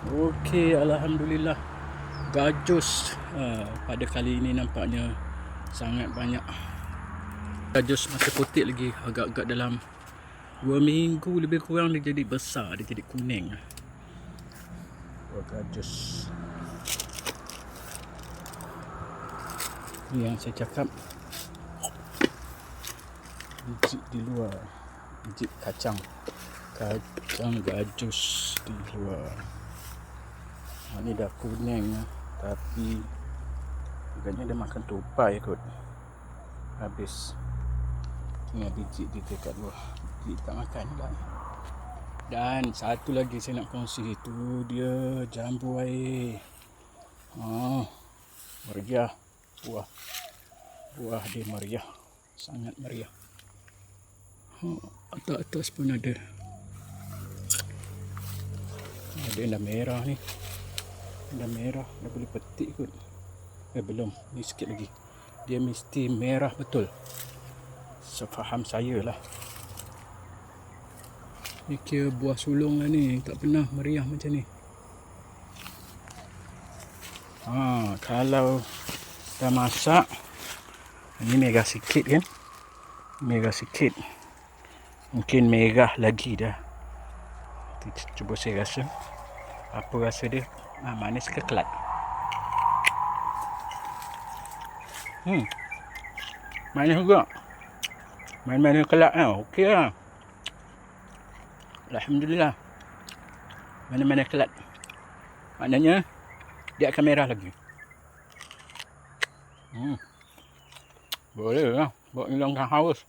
Okey, Alhamdulillah. Gajus pada kali ini nampaknya sangat banyak. Gajus masih putih lagi, agak-agak dalam 2 minggu lebih kurang dia jadi besar, dia jadi kuning. Gajus. Ini yang saya cakap, biji di luar, biji kacang gajus di luar. Ini dah kuning, tapi agaknya dia makan tupai kot. Habis tinggal biji dia dekat luar, biji tak makan pula. Dan satu lagi saya nak kongsi, itu dia jambu air. Meriah, buah dia meriah, sangat meriah. Atas pun ada. Ada yang dah merah ni, dah merah, dah boleh petik kot. Belum, ni sikit lagi. Dia mesti merah betul, sefaham saya lah. Ni kira buah sulung lah ni, tak pernah meriah macam ni. Kalau dah masak, ni merah sikit kan, merah sikit, mungkin merah lagi dah. Cuba saya rasa, apa rasa dia, manis ke kelat? Manis juga, manis kelat lah, okey lah. Alhamdulillah, mana-mana kelat, maknanya dia akan merah lagi. Boleh lah buat hilangkan haus.